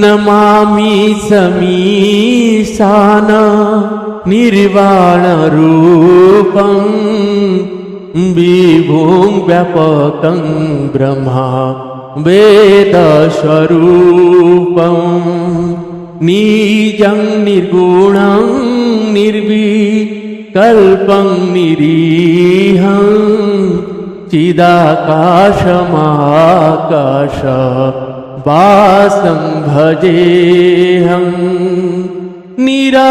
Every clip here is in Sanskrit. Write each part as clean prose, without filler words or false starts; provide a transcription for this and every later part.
नमामि समीशान निर्वाणरूपं विभुं व्यापकं ब्रह्मा वेदस्वरूपं निजं निर्गुणं निर्विकल्पं निरीहं चिदाकाशमाकाश वासं भजेऽहं निराकारमोकार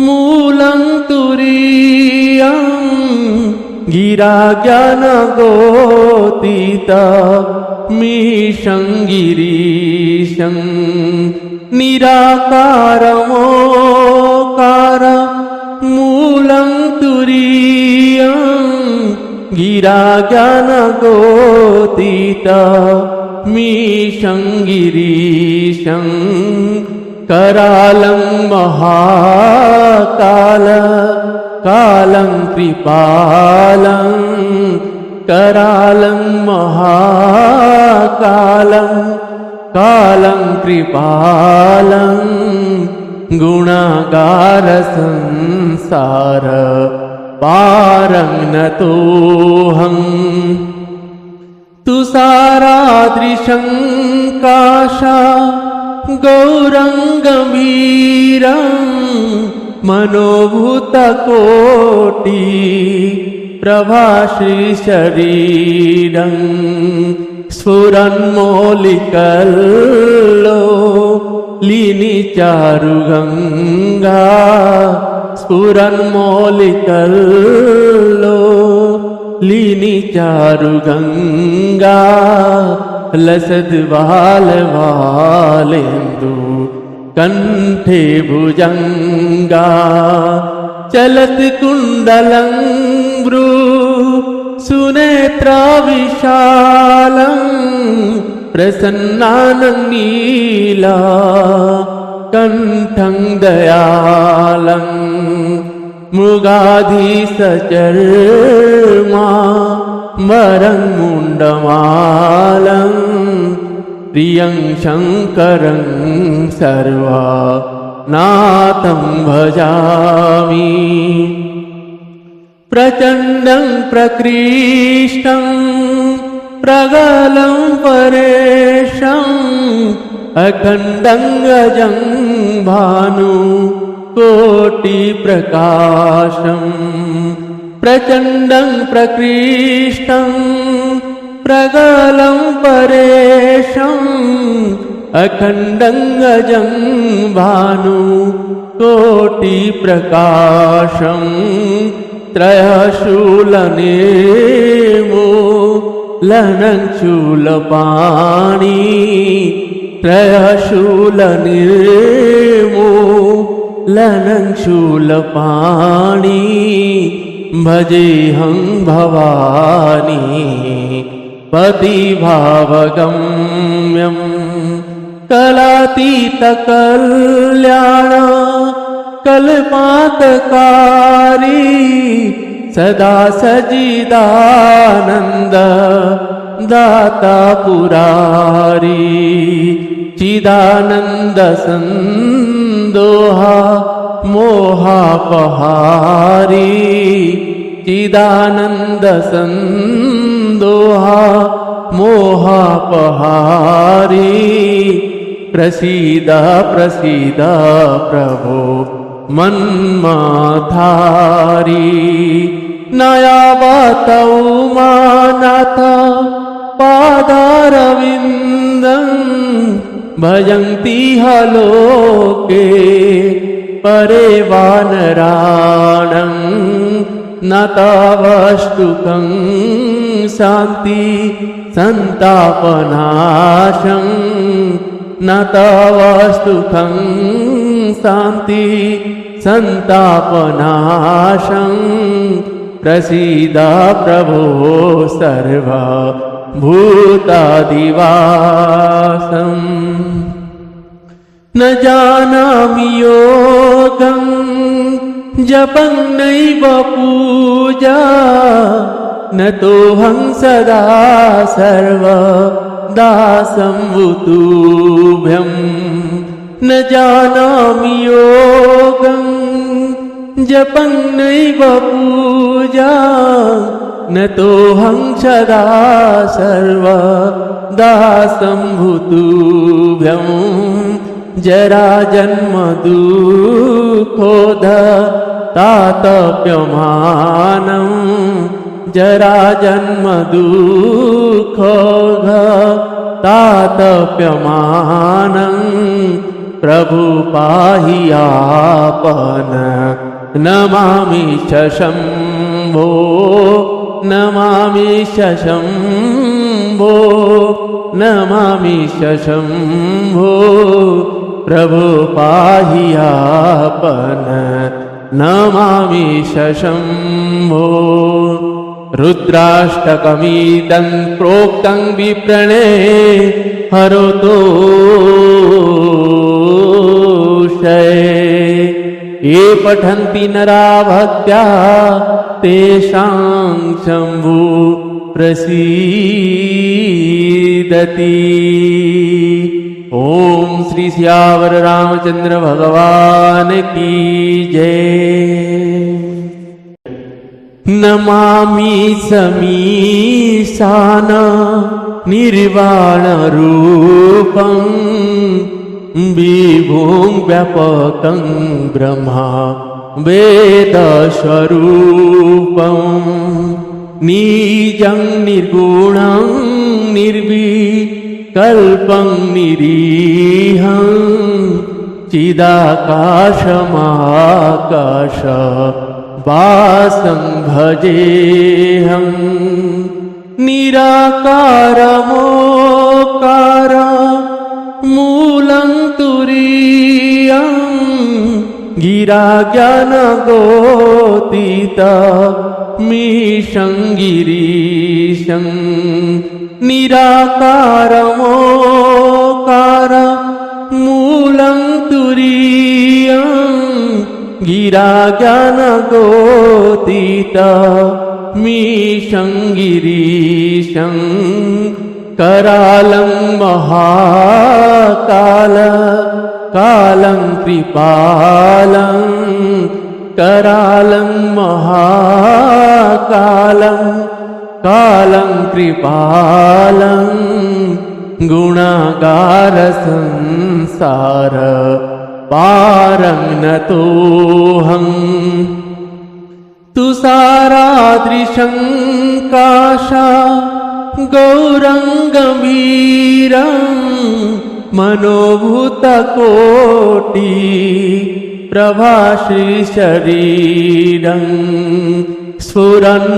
मूलं तुरीयं गिरा ज्ञानगोतीतमीशं गिरीशं निराकारमोकार मूलं तुरीयं गिरा ज्ञानगोतीतमीशं गिरीशं करालं महाकाल कालं कृपालं करालं महाकालं कालं कृपालं गुणागार संसार पारं नतोऽहं तुषारादृशं काशा गौरंगमीरं मनोभूतकोटि प्रभाश्रीशरीरं स्फुरन्मौलिकल्लोलिनीचारुगङ्गा स्फुरन्मौलिकल्लोलिनीचारुगङ्गा लसद्वालवालेन्दु कंठे भुजंगा चलत कुंडलं भ्रू सुनेत्रा विशालं प्रसन्नानं नीला कंठं दयालं मृगाधीशचर्मा मरं मुण्डमालं प्रियं शङ्करं सर्वनाथं भजामि प्रचण्डं प्रकृष्टं प्रगलं परेशम् अखण्डं गजं भानुकोटिप्रकाशं प्रचण्डं प्रकृष्टं प्रगलं परेशम् अखण्डं गजं भानुकोटिप्रकाशं त्रयशूलनेमूलनं शूलपाणि त्रयशूलनिर्मूलनं शूलपाणि भजेऽहं भवानी पतिभावगम्यं कलातीतकल्याण कल्पान्तकारी सदा सच्चिदानन्द दाता पुरारी चिदानन्द संदोहा मोहापहारी चिदानन्द संदोहा मोहापहारी प्रसीद प्रसीद प्रभो मन्मथारी नयावतौ मानाथ पादारविन्दं भजन्ति लोके परे वानराणं न तावष्टुकं शान्ति संतापनाशं न तावष्टुकं शान्ति संतापनाशं प्रसीद प्रभो सर्वा भूतादिवासं न जानामि योगं जपं नैव पूजा न तोऽहं सदा सर्वदा संवुतुभ्यं न जानामि योगं जपं नैव पूजा न तोऽहं सदा सर्वदा संवुतुभ्यं जरा जन्म दुःखोद तातप्यमानं जरा जन्म दुःखोद तातप्यमानं प्रभु पाहि आपन नमामि शम्भो नमामि शम्भो नमामि शम्भो प्रभु पाहि आपन नमामि शम्भो रुद्राष्टकमिदं प्रोक्तं विप्रणे हरतो ये पठन्ति नरा भक्त्या तेषां शम्भु प्रसीदति। ओम श्री सियावर रामचंद्र भगवान की जय। नमामि समीशान निर्वाण रूपं विभुं व्यापकं ब्रह्मा वेदस्वरूपं निजं निर्गुणं निर्विकल्पं निरीहं चिदाकाशमाकाश वासं भजेऽहं निराकारमोकार मूलं तुरीयं गिरा ज्ञानगोतीत मीशं गिरीशं निराकारमोकार मूलं तुरीयं गिरा ज्ञानगोतीत मीशं गिरीशं करालं महाकाल कालं कृपालं करालं महाकालं कालं कृपालं गुणागार संसार पारं नतोऽहं तुषारादृशं काशा गौरंगवीरं मनोभूतकोटि प्रभाश्रीशरीरं स्फुरन्मौलिकल्लो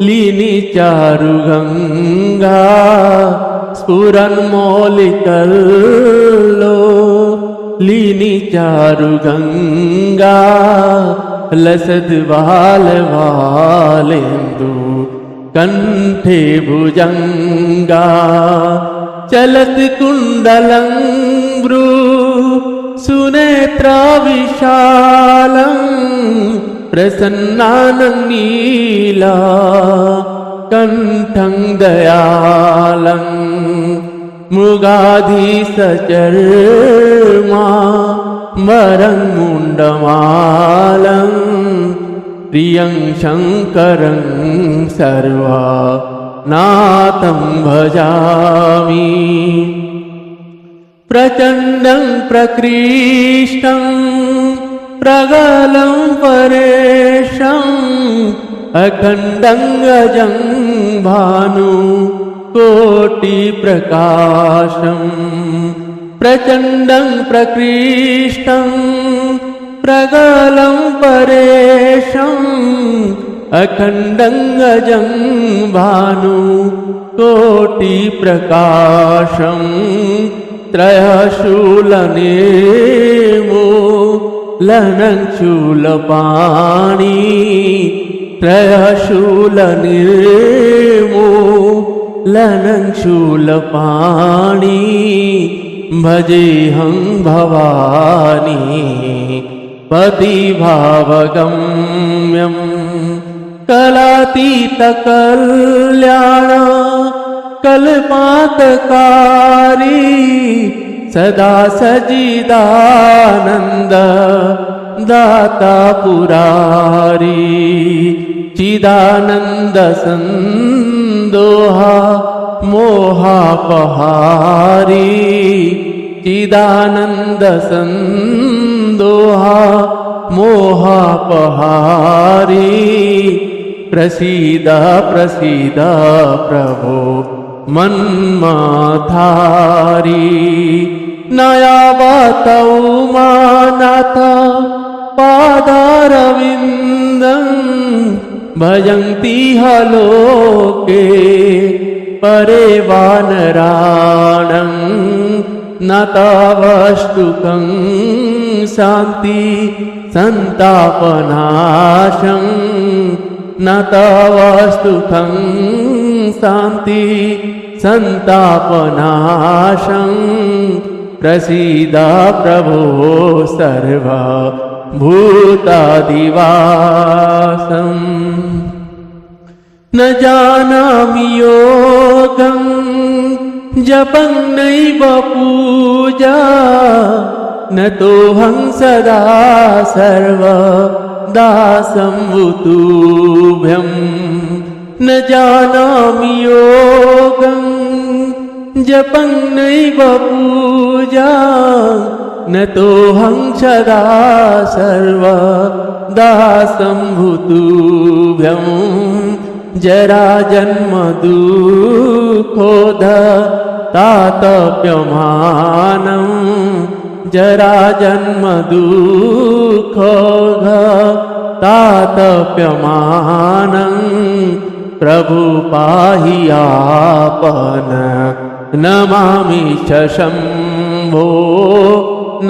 लीनिचारुगङ्गा स्फुरन्मौलिकल्लो लीनिचारुगङ्गा लसद्वालवालेन्दु कंठे भुजंगा चलत कुंडलं भ्रू सुनेत्रा विशालं प्रसन्नानं नीला कंठं दयालं मृगाधीशचर्मा वरं मुण्डमालं प्रियं शङ्करं सर्वनाथं भजामि प्रचण्डं प्रकृष्टं प्रगलं परेशम् अखण्डं गजं भानु कोटिप्रकाशं प्रचण्डं प्रकृष्टं प्रगलं परेशम् अखण्डं गजं भानु कोटिप्रकाशं त्रयशूलनेमो लनं शूलपाणि त्रयशूलनिर्मो लनं शूलपाणि भजेऽहं भवानी पतिभावगम्यं कलातीतकल्याण कल्पान्तकारी सदा सच्चिदानन्द दाता पुरारी चिदानन्द संदोहा मोहापहारी चिदानन्द संदोहा मोहापहारी प्रसीद प्रसीद प्रभो मन्मथारी नयावतौ मानाथ पादारविन्दं भजन्ति लोके परे वानराणं न तवष्टुकं शान्ति सन्तापनाशं न तवस्तुखं शान्ति सन्तापनाशं प्रसीद प्रभो सर्वभूतादिवासम् न जानामि योगं जपं नैव पूजा न तोऽहं सदा सर्वदा संवुतुभ्यं न जानामि योगं जपं नैव पूजा न तोऽहं सदा सर्वदा संवुतुभ्यं जरा जन्म दुःखोद तातप्यमानं जरा जन्म दुःखोद तातप्यमानं प्रभु पाहि आपन नमामि शम्भो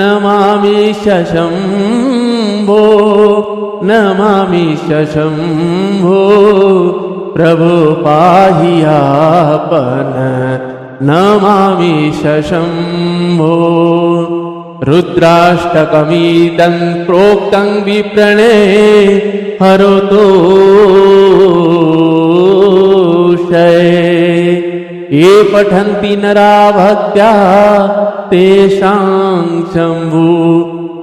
नमामि शम्भो नमामि शम्भो प्रभु पाहि आपन नमामि शम्भो रुद्राष्टकमिदं प्रोक्तं विप्रणे हरतो ये पठन्ति नरा भक्त्या तेषां शम्भु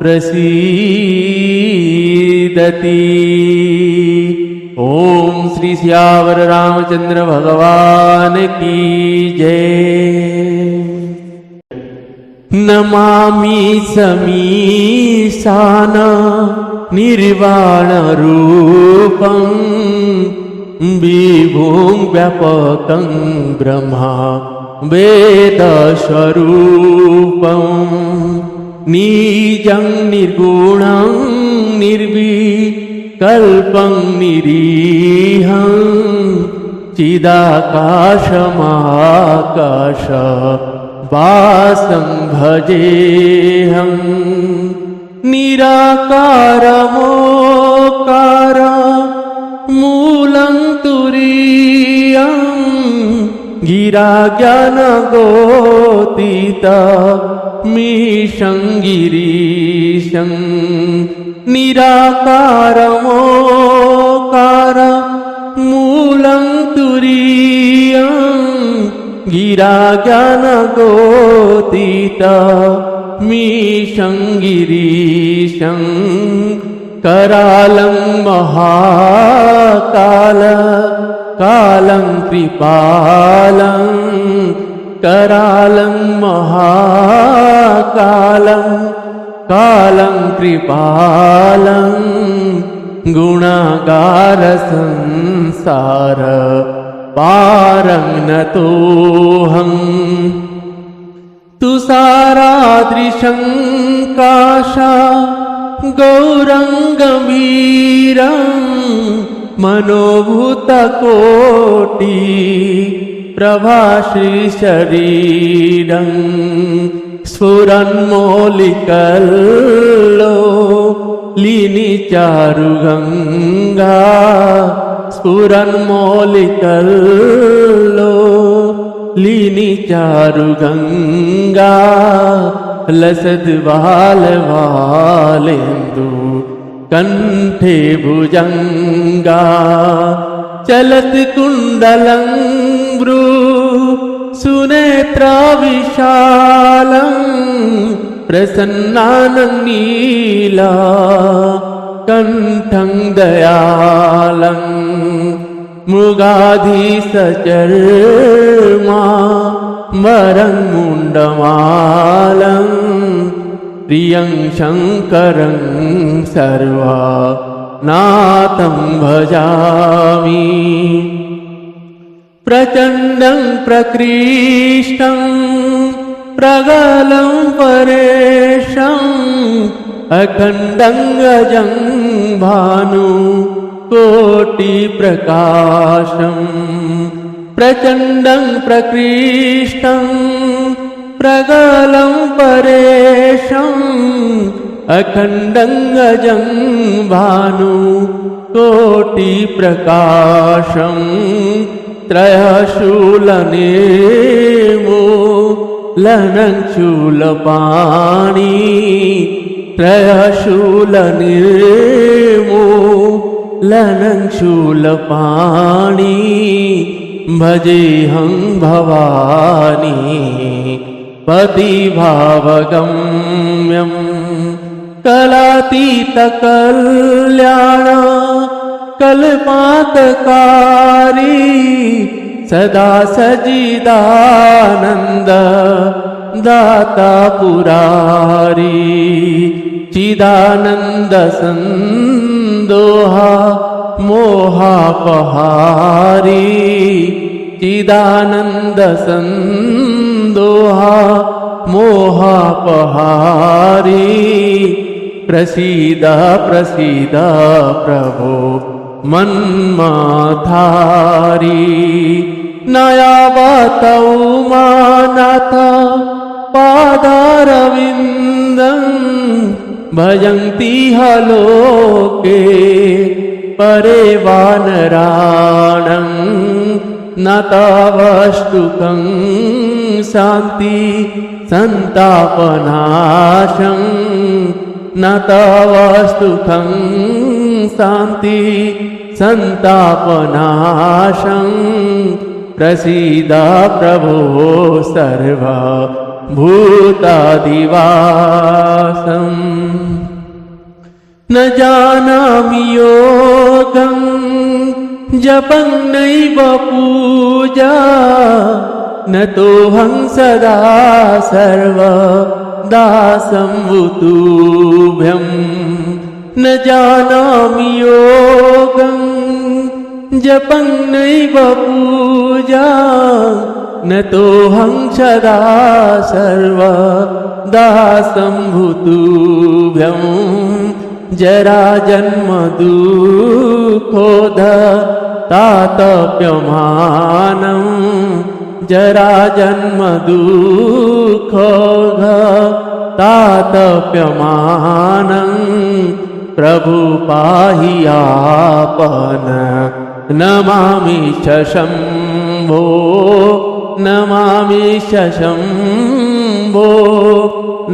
प्रसीदति। ओम श्री सियावर रामचंद्र भगवान की जय। नमामि समीशान निर्वाण रूपं विभुं व्यापकं ब्रह्मा वेदस्वरूपं निजं निर्गुणं निर्विकल्पं निरीहं चिदाकाशमाकाश वासं भजेऽहं निराकारमोकार मूलं तुरीयं गिरा ज्ञानगोतीत मीशं गिरीशं निराकारमोकार मूलं तुरीयं गिरा ज्ञानगोतीत मीशं गिरीशं करालं महाकाल कालं कृपालं करालं महाकालं कालं कृपालं गुणागार संसार पारं नतोऽहं तुषारादृशं काशा गौरङ्गवीरं मनोभूतकोटि प्रभाश्रीशरीरं स्फुरन्मौलिकल्लो लीनिचारुगङ्गा स्फुरन्मौलिकल्लो लीनिचारुगङ्गा लसद्वालवालेन्दु कंठे भुजंगा चलत कुंडलं भ्रू सुनेत्रा विशालं प्रसन्नानं नीला कंठं दयालं मृगाधीसचर्मा मरं मुण्डमालं प्रियं शङ्करं सर्वा नातं भजामि प्रचण्डं प्रकृष्टं प्रगलं परेशम् अखण्डं गजं भानु कोटिप्रकाशम् प्रचण्डं प्रकृष्टं प्रगलं परेशम् अखण्डं गजं भानु कोटिप्रकाशम् त्रयशूलनेमो लनं शूलपाणि त्रयशूलनिर्मो लनं शूलपाणि भजेऽहं भवानी पतिभावगम्यं कलातीतकल्याण कल्पान्तकारी सदा सच्चिदानन्द दाता पुरारी चिदानन्द संदोहा मोहापहारी चिदानन्द संदोहा मोहापहारी प्रसीद प्रसीद प्रभो मन्मथारी नयावतौ मानाथ पादारविन्दं भजन्ति लोके परे वानराणं न तवष्टुकं शान्ति सन्तापनाशं न तवष्टुकं शान्ति सन्तापनाशं प्रसीद प्रभो सर्वा भूतादिवासम् न जानामि योगं जपं नैव पूजा न तोऽहं सदा सर्वदा संवुतुभ्यं न जानामि योगं जपं नैव पूजा न तोऽहं सदा सर्वदा संवुतुभ्यं जरा जन्म दुःखोध तातप्यमानं जरा जन्म दुःखोध तातप्यमानं प्रभु पाहि आपन नमामि शम्भो नमामि शम्भो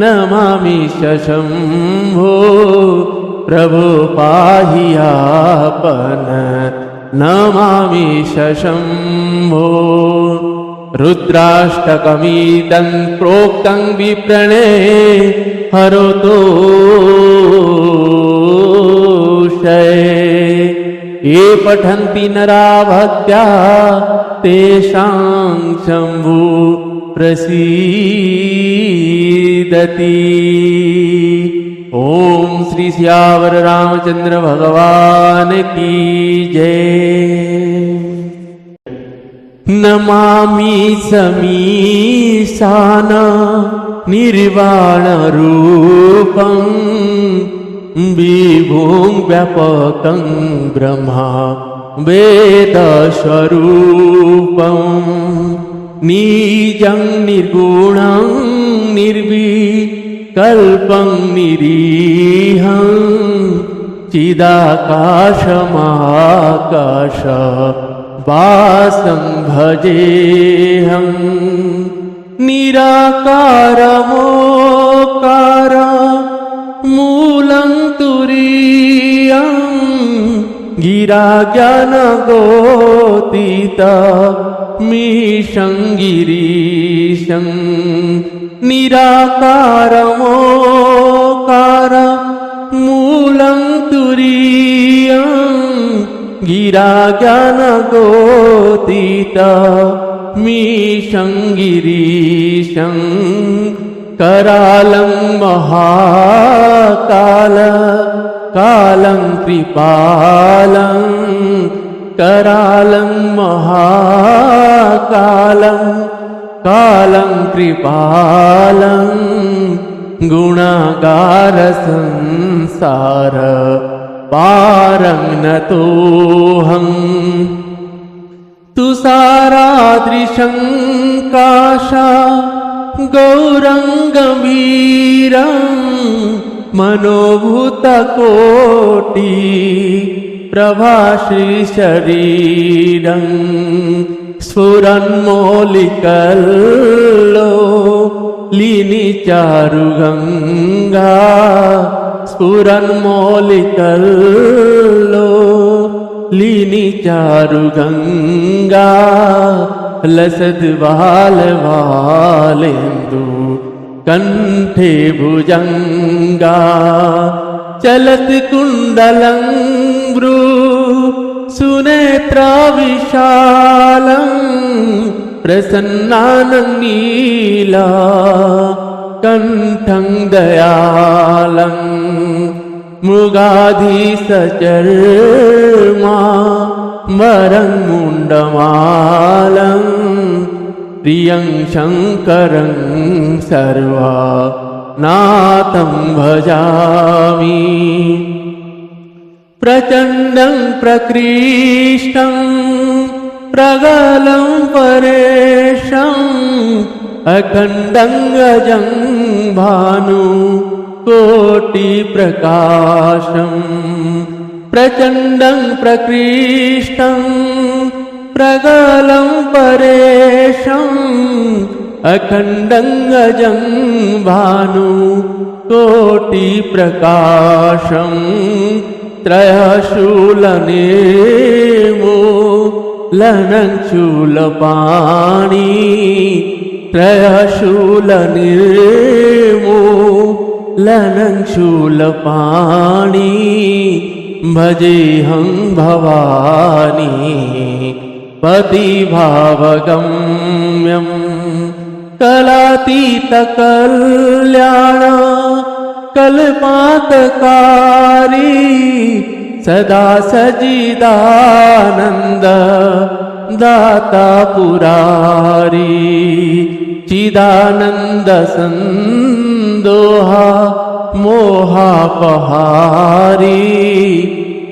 नमामि शम्भो प्रभु पाहि आपन नमामि शम्भो रुद्राष्टकमिदं प्रोक्तं विप्रणे हरतो ये पठन्ति नरा भक्त्या तेषां शम्भु प्रसीदति। ओम श्री सियावर रामचंद्र भगवान की जय। नमामि समीशान निर्वाण रूपं विभुं व्यापकं ब्रह्मा वेदस्वरूपं निजं निर्गुणं निर्विकल्पं निरीहं चिदाकाशमाकाश वासं भजेऽहं निराकारमो गिरा ज्ञान गोतीत मीशं गिरीशं निराकारमोकार मूलं तुरीयं गिरा ज्ञान गोतीत मीशं गिरीशं करालं महाकाल कालं कृपालं करालं महाकालं कालं कृपालं गुणागार संसार पारं नतोऽहं तुषारादृशं काशा गौरंगवीरं मनोभूतकोटि प्रभाश्रीशरीरं स्फुरन्मौलिकल्लो लीनिचारुगङ्गा स्फुरन्मौलिकल्लो लीनिचारुगङ्गा लसद्वालवालेन्दु कंठे भुजंगा चलत कुंडलं भ्रू सुनेत्रा विशालं प्रसन्नानं नीला कंठं दयालं मृगाधीशचर्मा मरं मुण्डमालं प्रियं शङ्करं सर्वा नाथं भजामि प्रचण्डं प्रकृष्टं प्रगलं परेशम् अखण्डं गजं भानु कोटिप्रकाशं प्रचण्डं प्रकृष्टं प्रगलं परेशम् अखण्डं गजं भानु कोटिप्रकाशं त्रयशूलनेमो लनं शूलपाणि त्रयशूलनिर्मो लनं शूलपाणि भजेऽहं भवानी पतिभावगम्यं कलातीतकल्याण कल्पातकारी सदा सच्चिदानन्द दाता पुरारी चिदानन्द संदोहा मोहापहारी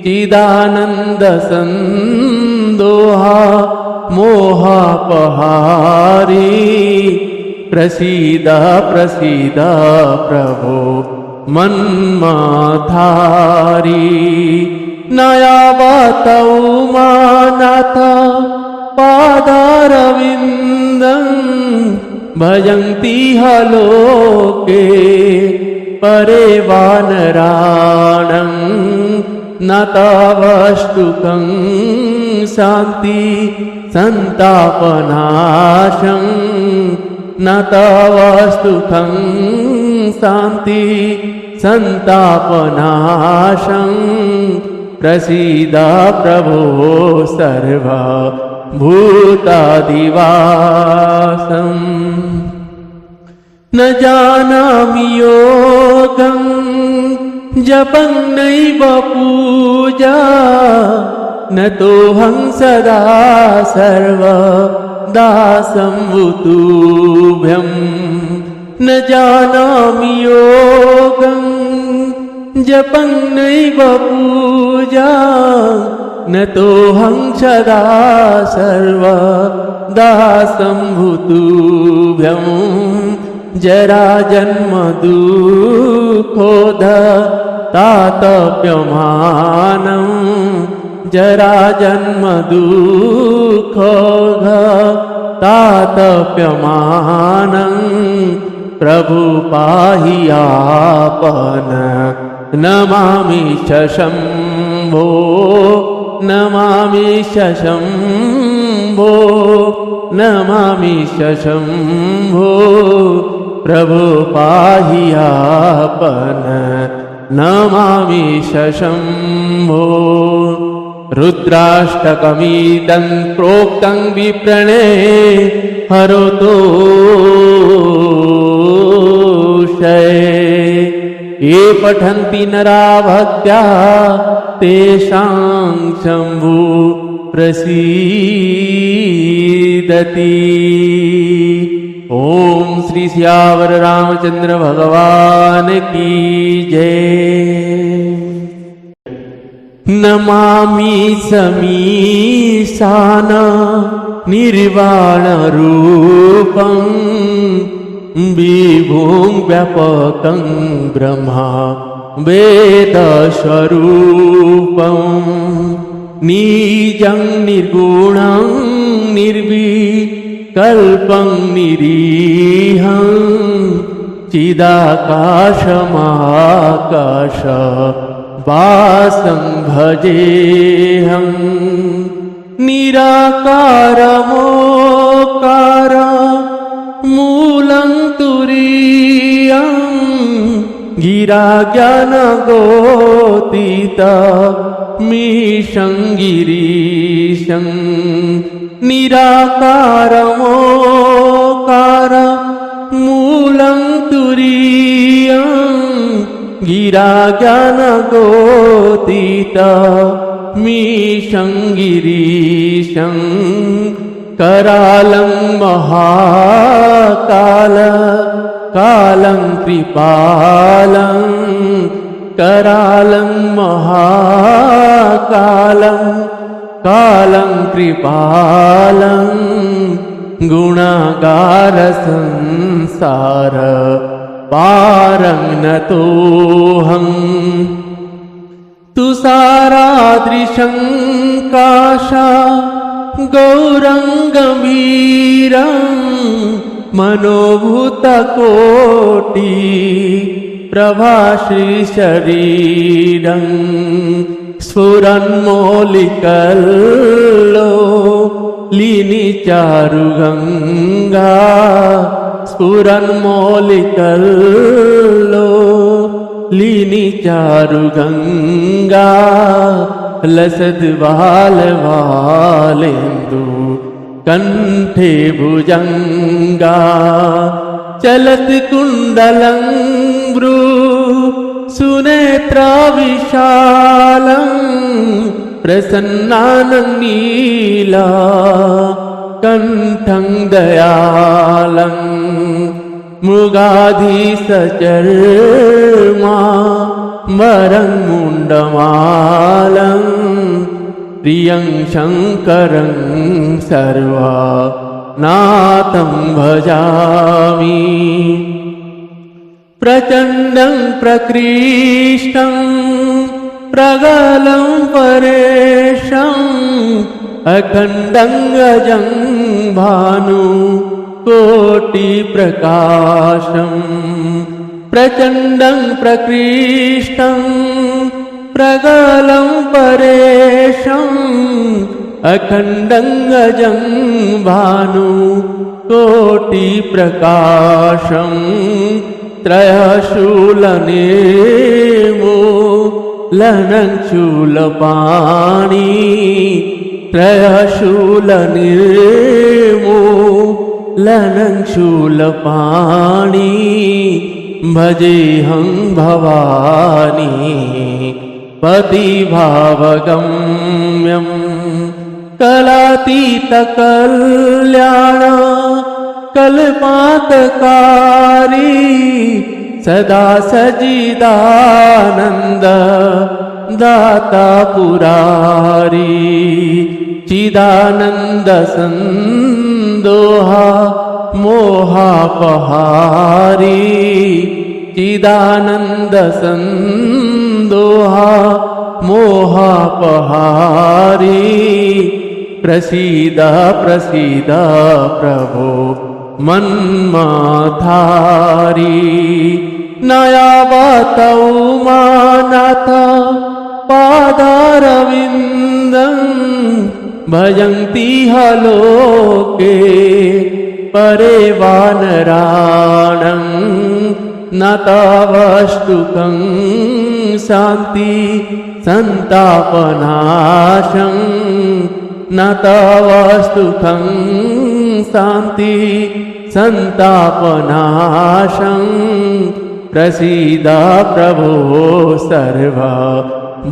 चिदानन्द संदोहा मोहापहारी प्रसीद प्रसीद प्रभो मन्मथारी नयावतौ मानाथ पादारविन्दं भजन्ति लोके परे वानराणं न तावष्टुकं शान्ति सन्तापनाशं न तावष्टुकं शान्ति सन्तापनाशं प्रसीद प्रभो सर्वा भूतादिवासम् न जानामि योगं जपं नैव पूजा न तोऽहं सदा सर्वदा संवुतुभ्यं न जानामि योगं जपं नैव पूजा न तोऽहं सदा सर्वदा संवुतुभ्यं जरा जन्म दुःखोद तातप्यमानं जरा जन्म दुःखोद तातप्यमानं प्रभु पाहि आपन नमामि च शम्भो नमामि शम्भो नमामि शम्भो प्रभु पाहि आपन नमामि शम्भो रुद्राष्टकमिदं प्रोक्तं विप्रणे हरतो ये पठन्ति नरा भक्त्या तेषां शम्भु प्रसीदति। ओम श्री सियावर रामचंद्र भगवान की जय। नमामि समीशान निर्वाण रूपं विभुं व्यापकं ब्रह्मा वेदस्वरूपं निजं निर्गुणं निर्विकल्पं निरीहं चिदाकाशमाकाश वासं भजेऽहं निराकारमोकार मूलं तुरीयं गिरा ज्ञानगोतीत मीशं गिरीशं निराकारमोकार मूलं तुरीयं गिरा ज्ञानगोतीत मीशं गिरीशं करालं महाकाल कालं कृपालं करालं महाकालं कालं कृपालं गुणागार संसार पारं नतोऽहं तुषारादृशं काशा गौरंगमीरं मनोभूतकोटि प्रभाश्रीशरीरं स्फुरन्मौलिकल्लो लीनिचारुगंगा स्फुरन्मौलिकल्लो लीनिचारुगंगा लसद्वालवालेन्दु कंठे भुजंगा चलत कुंडलं भ्रू सुनेत्रा विशालं प्रसन्नानं नीला कंठं दयालं मृगाधीशचर्मा वरं मुण्डमालं प्रियं शङ्करं सर्वनाथं भजामि प्रचण्डं प्रकृष्टं प्रगलं परेशम् अखण्डं गजं भानु कोटिप्रकाशं प्रचण्डं प्रकृष्टं प्रगलं परेशम् अखण्डं गजं भानु कोटिप्रकाशं त्रयशूलनेमो लनं शूलपाणि त्रयशूलनिर्मो लनं शूलपाणि भजेऽहं भवानी पतिभावगम्यं कलातीतकल्याण कल्पान्तकारी सदा सच्चिदानन्द दाता पुरारी चिदानन्द संदोहा मोहापहारी चिदानन्द संदोहा मोहापहारी प्रसीद प्रसीद प्रभो मन्मथारी नयावतौ मानाथ पादारविन्दं भजन्ति ह लोके परे वानराणं न तावष्टुकं शान्ति सन्तापनाशं न तावष्टुकं शान्ति सन्तापनाशं प्रसीद प्रभो सर्वा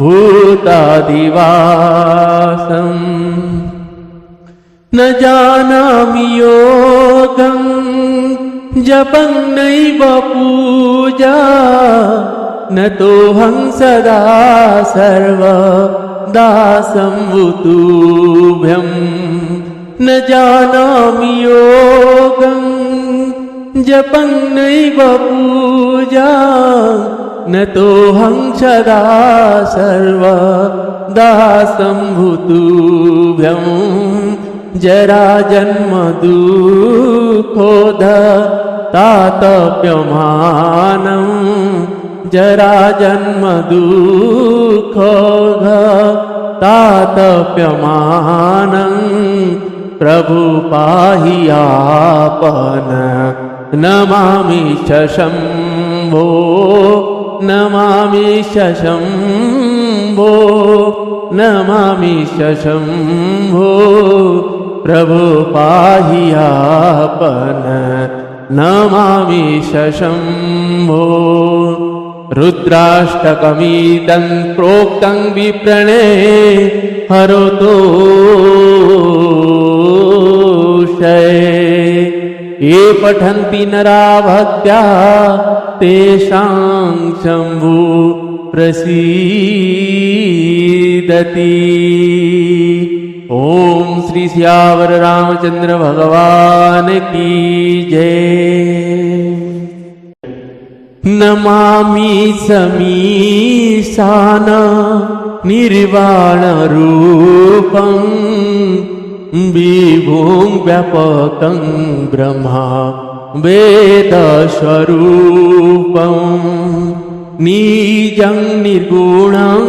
भूतादिवासम् न जानामि योगं जपं नैव पूजा न तोऽहं सदा सर्वदा संवुतुभ्यं न जानामि योगं जपं नैव पूजा न तोऽहं सदा सर्वदा संवुतुभ्यं जरा जन्म दुःखोद तातप्यमानं जरा जन्म दुःखोद तातप्यमानं प्रभु पाहि आपन नमामि शम्भो नमामि शम्भो नमामि शम्भो प्रभु पाहि आपन नमामि शम्भो रुद्राष्टकमिदं प्रोक्तं विप्रणे हरोतोषये ये पठन्ति नरा भक्त्या तेषां शम्भु प्रसीदति। ओम श्री सियावर रामचंद्र भगवान की जय। नमामि समीशान निर्वाण रूपं विभुं व्यापकं ब्रह्मा वेदस्वरूपं निजं निर्गुणं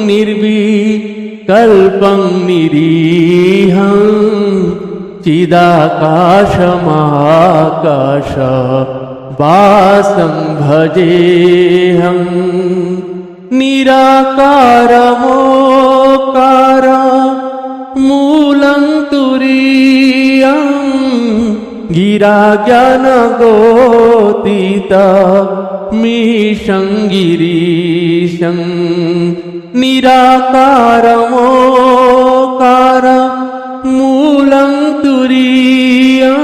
निर्विकल्पं निरीहं चिदाकाशमाकाश वासं भजेऽहं निराकारमोकार मूलं तुरीयं गिरा ज्ञानगोतीतमीशं गिरीशं निराकारमोकार मूलं तुरीयं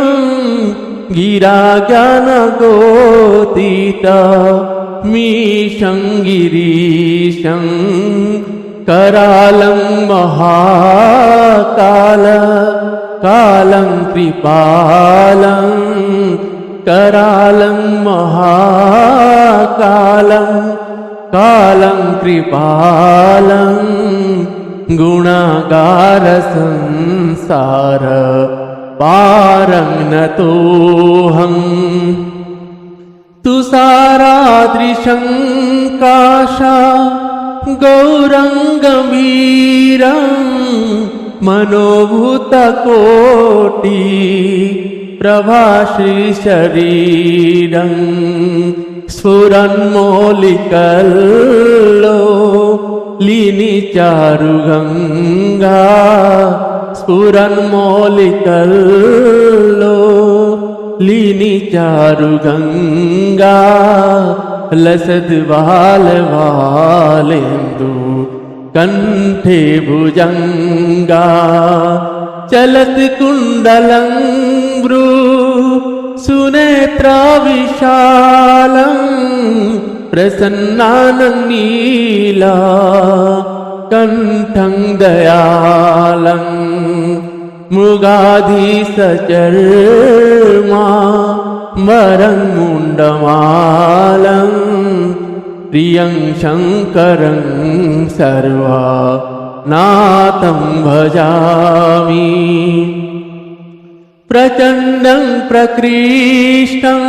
गिरा ज्ञानगोतीतमीशं गिरीशं करालं महाकाल कालं कृपालं करालं महाकालं कालं कृपालं गुणागार संसार पारं नतोऽहं तुषारादृशं काशा गौरंगवीरं मनोभूतकोटि प्रभाश्रीशरीरं स्फुरन्मौलिकल्लोलिनीचारुगङ्गा स्फुरन्मौलिकल्लोलिनीचारुगङ्गा लसद्वालवालेन्दु कंठे भुजंगा चलत कुंडलं भ्रू सुनेत्रा विशालं प्रसन्नानं नीला कंठं दयालं मृगाधीशचर्मा वरं मुण्डमालं प्रियं शङ्करं सर्वनाथं भजामि प्रचण्डं प्रकृष्टं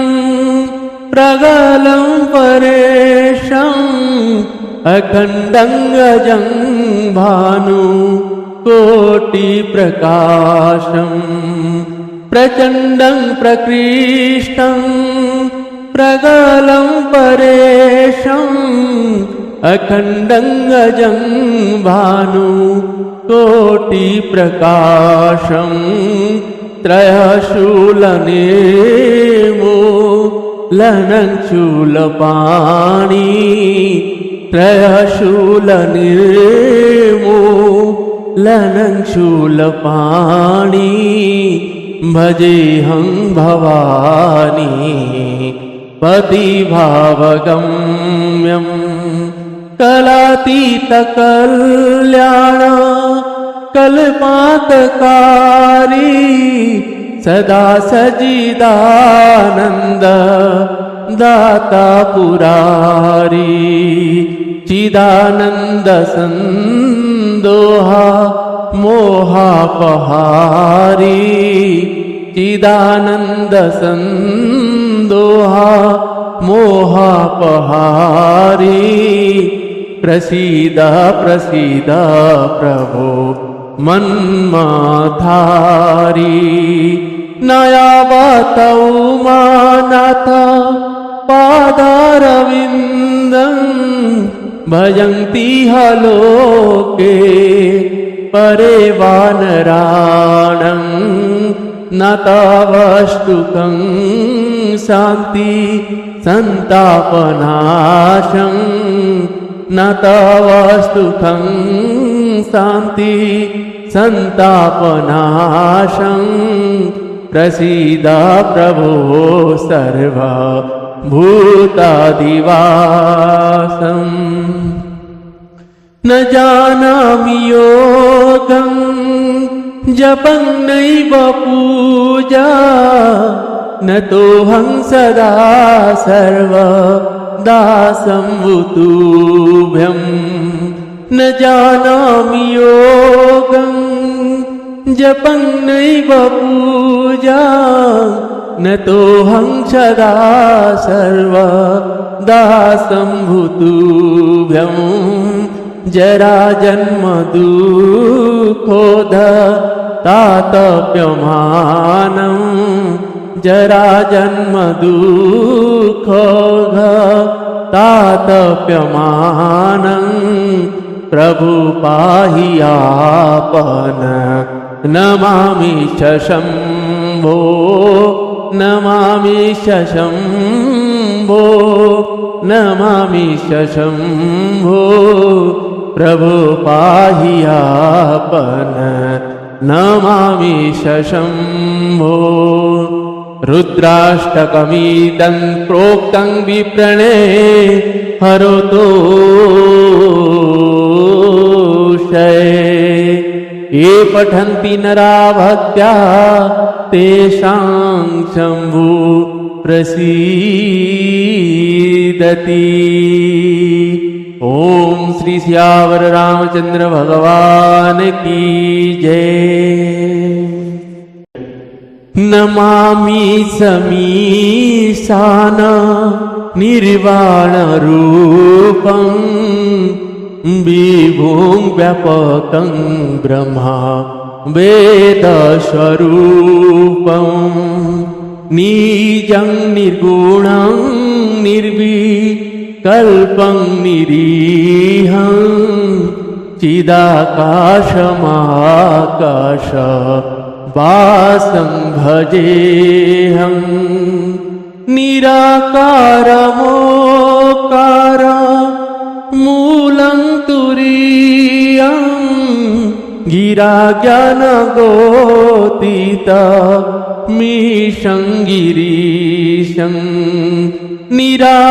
प्रगलं परेशं अखण्डं अजं भानु कोटिप्रकाशं प्रचण्डं प्रकृष्टं प्रगलं परेशम् अखण्डं अजं भानु कोटिप्रकाशं त्रयशूलनिर्मूलनं शूलपाणि त्रयशूलनिर्मूलनं शूलपाणि भजेऽहं भवानी पतिभावगम्यं कलातीतकल्याण कल्पान्तकारी सदा सच्चिदानन्द दाता पुरारी चिदानन्द सन्दोहा मोहापहारी चिदानन्द सन्दोहा मोहापहारी प्रसीद प्रसीद प्रभो मन्मथारी नयावतौ मानाथ पादारविन्दं भजन्ति लोके परे वानराणं न तवस्तुकं शान्ति सन्तापनाशं न तवस्तुकं शान्ति सन्तापनाशं प्रसीद प्रभो सर्वभूताधिवासम् न जानामि योगं जपं नैव पूजा न तोऽहं सदा सर्वदा संवुतुभ्यं न जानामि योगं जपं नैव पूजा न तोऽहं सदा सर्वदा संवुतुभ्यं जरा जन्म दुःखोद तातप्यमानं जरा जन्म दुःखोद तातप्यमानं प्रभु पाहि आपन नमामि शम्भो नमामि शम्भो नमामि शम्भो प्रभु पाहि आपन नमामि शम्भो रुद्राष्टकमिदं प्रोक्तं विप्रणे हरतो ये पठन्ति नरा भक्त्या तेषां शम्भु प्रसीदति। ओम श्री सियावर रामचंद्र भगवान की जय। नमामि समीशान निर्वाण रूपं विभुं व्यापकं ब्रह्मा वेदस्वरूपं निजं निर्गुणं निर्विकल्पं निरीहं चिदाकाशमाकाश वासं भजेऽहं निराकारमोकार मूलं तुरीयं गिरा ज्ञानगोतीत मीशं गिरीशं निराकारमोकार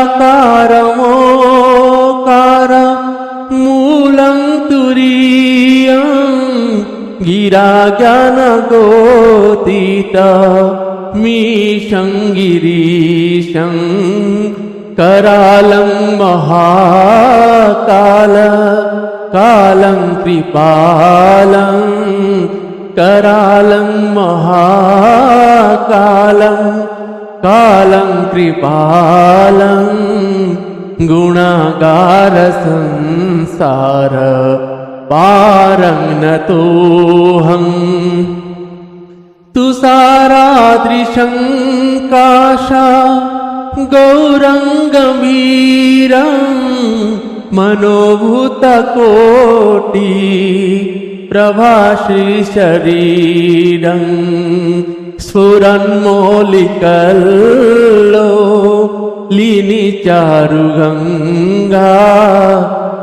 मूलं तुरीयं गिरा ज्ञानगोतीत मीशं गिरीशं करालं महाकाल कालं कृपालं करालं महाकालं कालं कृपालं गुणागार संसार पारं नतोऽहम् तुषारादृशं काशा गौरङ्गमीरं मनोभूतकोटि प्रभाश्रीशरीरं स्फुरन्मौलिकल्लो लीनिचारुगङ्गा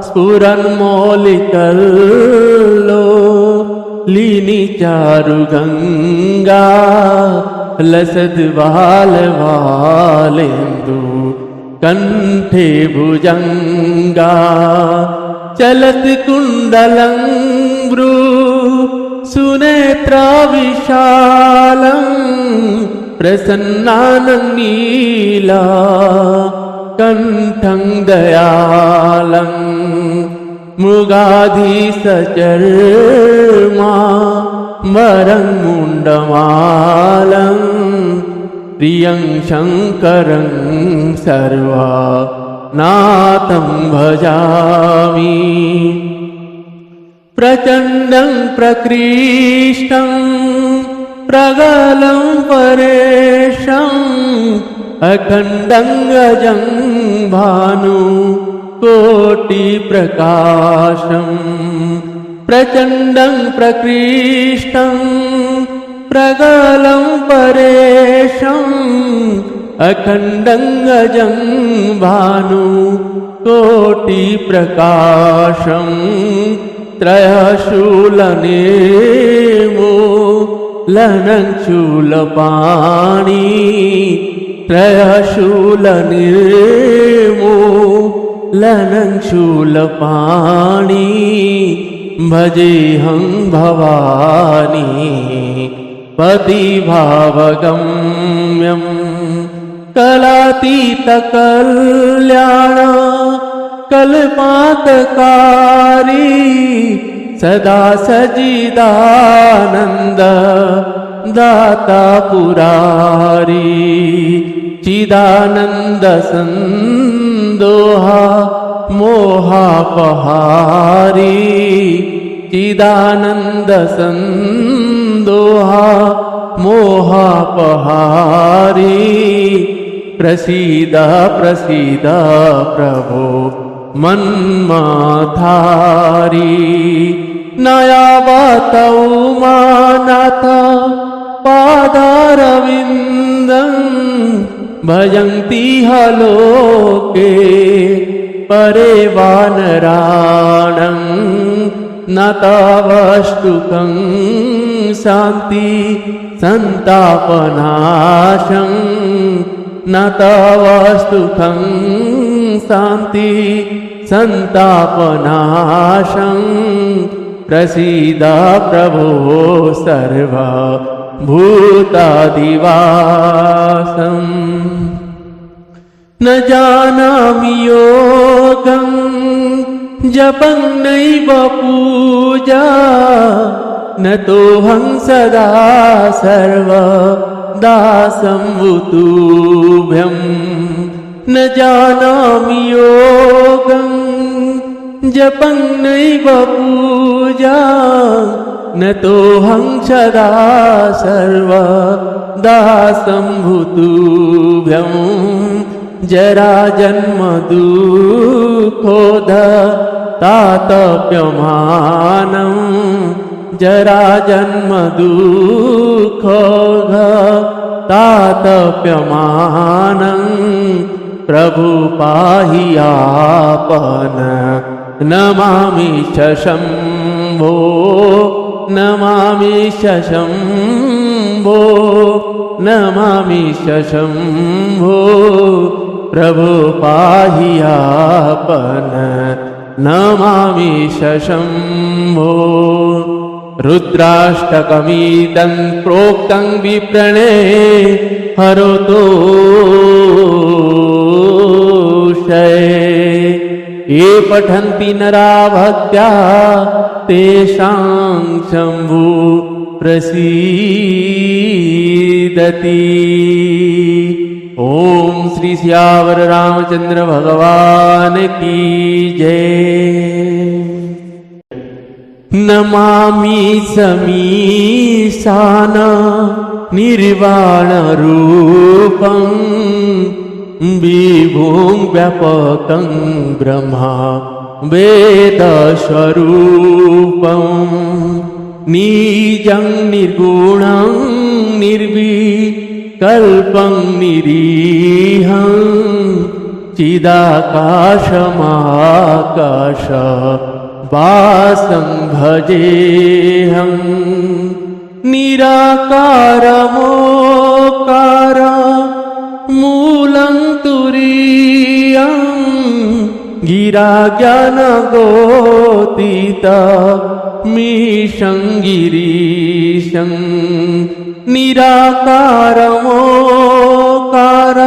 स्फुरन्मौलिकल्लो लीनिचारुगङ्गा लसद्वालवालेन्दु कण्ठे भुजङ्गा चलत् कुण्डलं भ्रू सुनेत्राविशालं प्रसन्नाननीला कण्ठं दयालं मृगाधीशचर्मा वरं मुण्डमालं प्रियं शङ्करं सर्वनाथं भजामि प्रचण्डं प्रकृष्टं प्रगलं परेशम् अखण्डं गजं भानु कोटिप्रकाशम् प्रचण्डं प्रकृष्टं प्रगलं परेशम् अखण्डं गजं भानु कोटिप्रकाशम् त्रयशूलनेमो लनं शूलपाणि त्रयशूलनिर्मो लनं शूलपाणि भजेऽहं भवानी पतिभावगम्यं कलातीतकल्याण कल्पातकारी सदा सच्चिदानन्द दाता पुरारी चिदानन्द सन्दोहा मोहापहारी चिदानन्द सन्दोहा मोहापहारी प्रसीद प्रसीद प्रभो मन्मथारी नयावतौ मानाथ पादारविन्दं भजन्ति लोके परे वानराणं न तावष्टुकं शान्ति सन्तापनाशं न तावष्टुकं शान्ति सन्तापनाशं प्रसीद प्रभो सर्वा भूतादिवासम् न जानामि योगं जपं नैव पूजा न तोऽहं सदा सर्वदा संवुतुभ्यं न जानामि योगं जपं नैव पूजा न तोऽहं सदा सर्वदा संवुतुभ्यं जरा जन्म दुःखोद तातप्यमानं जरा जन्म दुःखोद तातप्यमानं प्रभु पाहि आपन नमामि शम्भो नमामि शम्भो नमामि शम्भो प्रभु पाहि आपन नमामि शम्भो रुद्राष्टकमिदं प्रोक्तं विप्रणे हरतो ये पठन्ति नरा भक्त्या तेषां शम्भु प्रसीदति। ओम श्री सियावर रामचंद्र भगवान की जय। नमामि समीशान निर्वाणरूपं विभुं व्यापकं ब्रह्मा वेदस्वरूपं निजं निर्गुणं निर्विकल्पं निरीहं चिदाकाशमाकाश वासं भजेऽहं निराकारमोकार मूलं तुरीयं गिरा ज्ञानगोतीत मीशं गिरीशं निराकारमोकार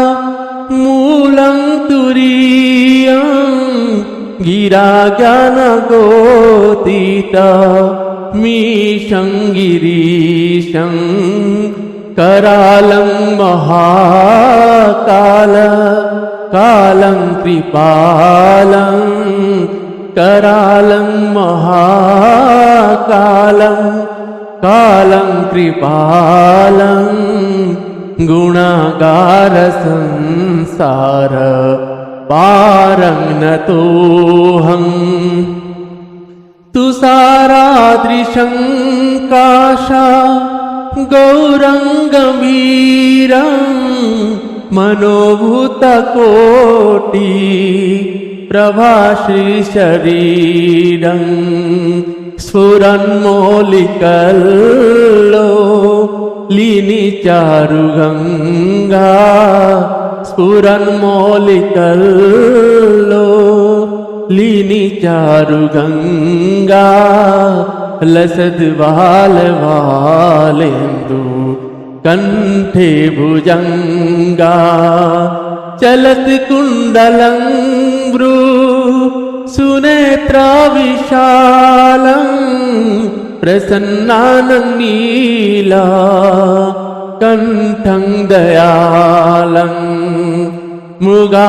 मूलं तुरीयं गिरा ज्ञानगोतीत मीशं गिरीशं करालं महाकाल कालं कृपालं करालं महाकालं कालं कृपालं गुणागार संसार पारं नतोऽहं तुषारादृशं काशा गौरंगवीरं मनोभूतकोटि प्रभाश्रीशरीरं स्फुरन्मौलिकल्लो लीनिचारुगंगा स्फुरन्मौलिकल्लो लीनिचारुगंगा लसद्वालवालेन्दु कंठे भुजंगा चलत कुंडलं भ्रू सुनेत्रा विशालं प्रसन्नानं नीला कंठं दयालं मृगाधीशचर्मा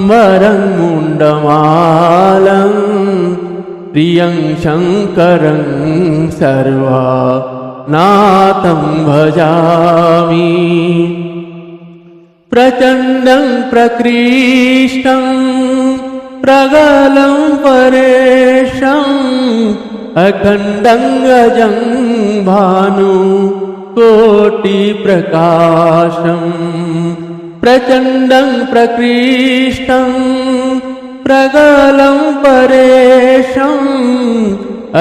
मरं मुण्डमालं प्रियं शङ्करं सर्वनाथं भजामि प्रचण्डं प्रकृष्टं प्रगलं परेशम् अखण्डं गजं भानु कोटिप्रकाशं प्रचण्डं प्रकृष्टं प्रगलं परेशम्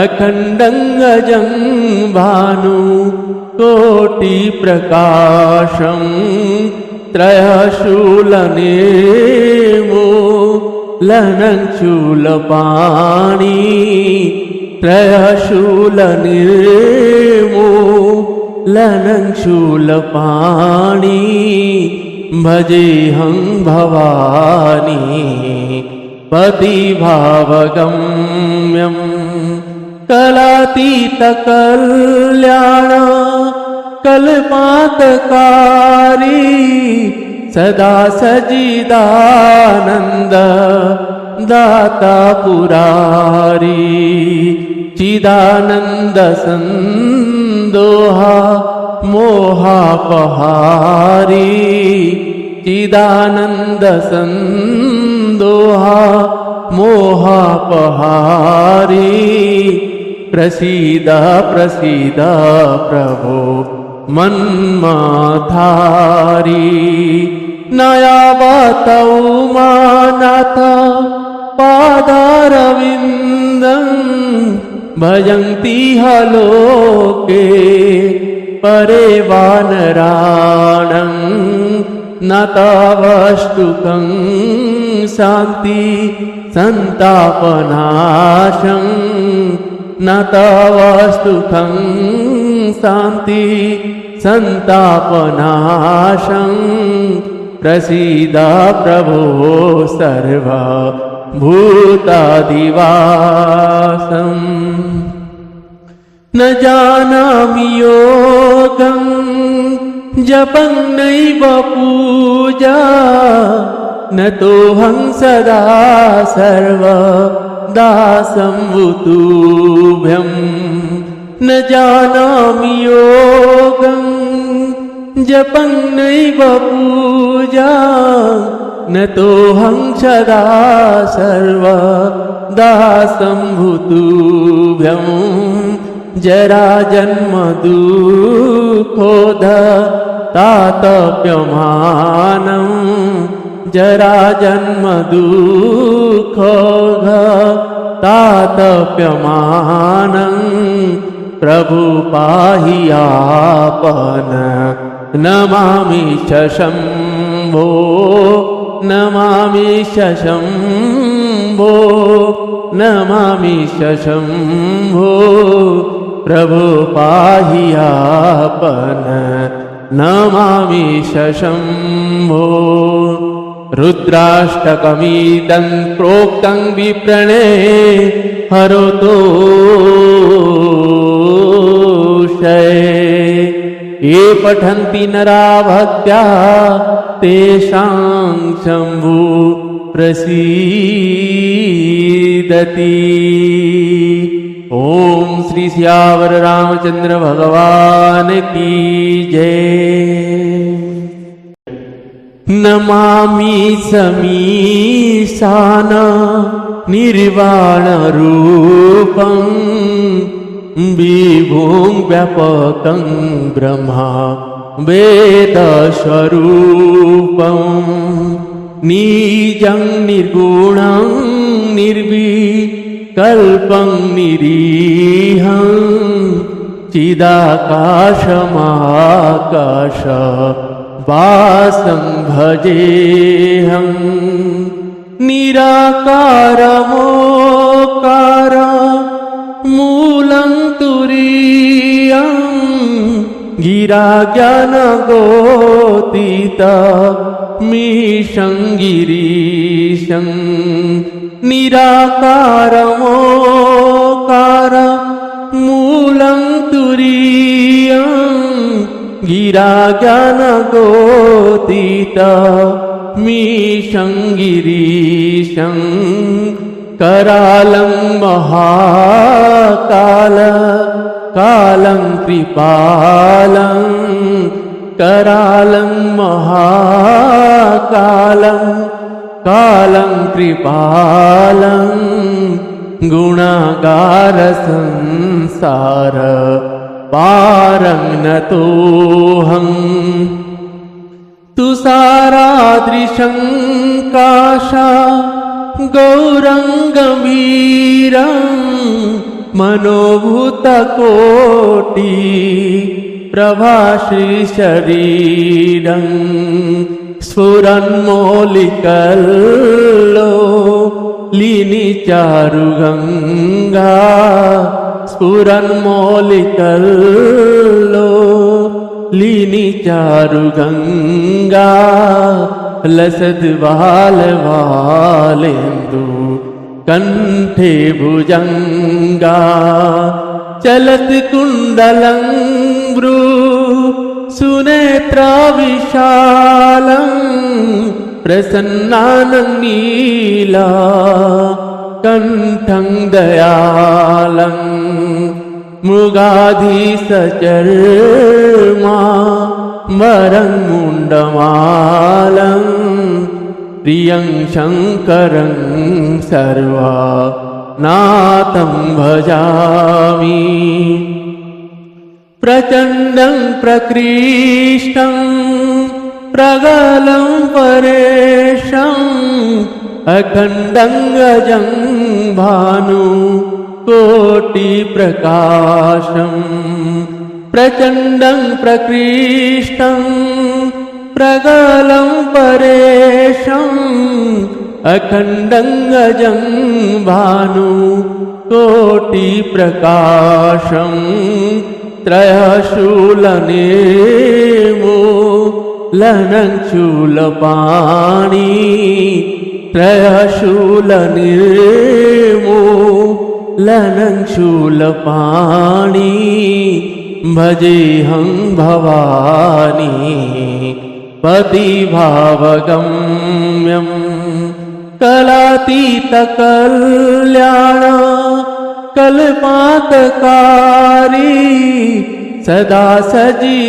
अखण्डं गजं भानु कोटिप्रकाशं त्रयशूलनेमो लनं शूलपाणि त्रयशूलनिर्मो लनं शूलपाणि भजेऽहं भवानी पतिभावगम्यं कलातीतकल्याण कल्पातकारी सदा सच्चिदानन्द दाता पुरारी चिदानंद संदोहा मोहापहारी चिदानंद संदोहा मोहापहारी प्रसीद प्रसीद प्रभो मन्मथारी नयावतौ मानाथ पादारविन्दं भजन्ति लोके परे वानराणं न तावष्टुकं शान्ति संतापनाशं न तावष्टुकं शान्ति संतापनाशं प्रसीद प्रभो सर्वा भूतादिवासं न जानामि योगं जपं नैव पूजा न तोऽहं सदा सर्वदा संवुतुभ्यं न जानामि योगं जपं नैव पूजा न तोऽहं सदा सर्वदा संवुतुभ्यं जरा जन्म दुःखोदतातप्यमानं जरा जन्म दुःखोदतातप्यमानं प्रभु पाहि आपन नमामि शम्भो नमामि शम्भो नमामि शम्भो प्रभु पाहि आपन नमामि शम्भो रुद्राष्टकमिदं प्रोक्तं विप्रणे हरोतोषये ये पठन्ति नरा भक्त्या तेषां शम्भु प्रसीदति। ओम श्री सियावर रामचंद्र भगवान की जय। नमामि समीशान निर्वाण रूपं विभुं व्यापकं ब्रह्मा वेदस्वरूपं निजं निर्गुणं निर्विकल्पं निरीहं चिदाकाशमाकाश वासं भजेऽहं निराकारमोकार मूलं तुरीयं गिरा ज्ञानगोतीत मीशं गिरीशं निराकारमोकार मूलं तुरीयं गिरा ज्ञानगोतीत मीशं गिरीशं करालं महाकाल कालं कृपालं करालं महाकालं कालं कृपालं गुणागार संसार पारं नतोऽहं तुषारादृशं काशा गौरङ्गवीरं मनोभूतकोटि प्रभाश्रीशरीरं स्फुरन्मौलिकल्लो लीनिचारुगङ्गा स्फुरन्मौलिकल्लो लीनिचारुगङ्गा लसद्वालवालेन्दु कंठे भुजंगा चलत कुंडलं भ्रू सुनेत्रा विशालं प्रसन्नानं नीला कंठं दयालं मृगाधीशचर्मा वरं मुण्डमालं प्रियं शङ्करं सर्वनाथं भजामि प्रचण्डं प्रकृष्टं प्रगलं परेशम् अखण्डं गजं भानु कोटिप्रकाशम् प्रचण्डं प्रकृष्टं प्रगलं परेशम् अखण्डं गजं भानु कोटिप्रकाशम् त्रयशूलनेमो लनं शूलपाणि त्रयशूलनिर्मो लनं शूलपाणि भजेऽहं भवानी पतिभावगम्यं कलातीतकल्याण कल्पान्तकारी सदा सच्चिदानन्द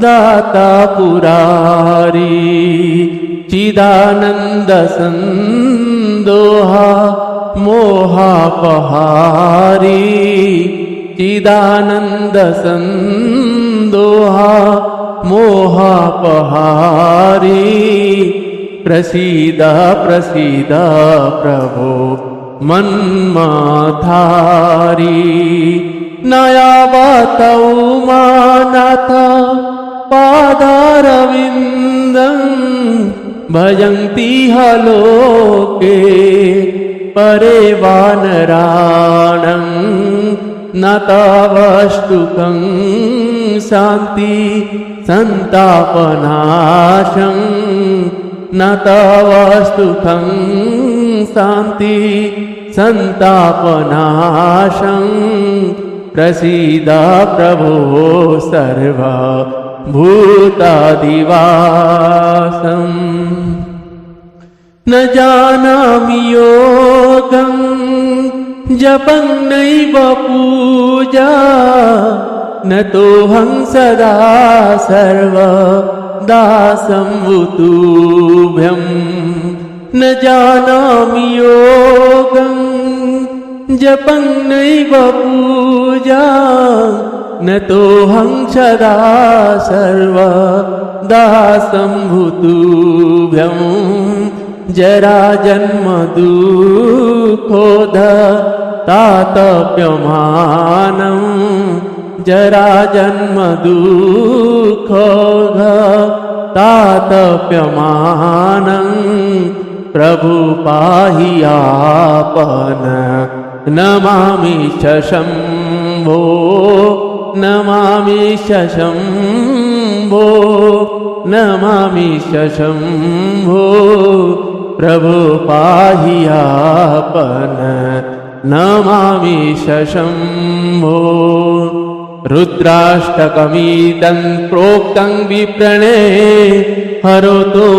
दाता पुरारी चिदानन्द संदोहा मोहापहारी चिदानन्द संदोहा मोहापहारी प्रसीद प्रसीद प्रभो मन्मथारी नयावतौ मानाथ पादारविन्दं भजन्ति ह लोके परे वानराणं न तवष्टुकं शान्ति सन्तापनाशं न तवष्टुकं शान्ति सन्तापनाशं प्रसीद प्रभो सर्वभूतादिवासम् न जानामि योगं जपं नैव पूजा न तोऽहं सदा सर्वदा संवुतुभ्यं न जानामि योगं जपं नैव पूजा न तोऽहं सदा सर्वदा संवुतुभ्यं जरा जन्म दुःखोद तातप्यमानं जरा जन्म दुःखोद तातप्यमानं प्रभु पाहि आपन नमामि शम्भो नमामि शम्भो नमामि शम्भो प्रभु पाहि आपन नमामि शम्भो रुद्राष्टकमिदं प्रोक्तं विप्रणे हरतो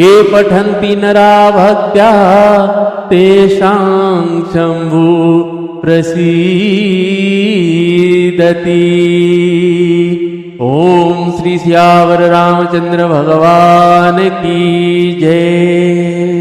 ये पठन्ति नरा भक्त्या तेषां शम्भु प्रसीदति। ओम श्री सियावर रामचंद्र भगवान की जय।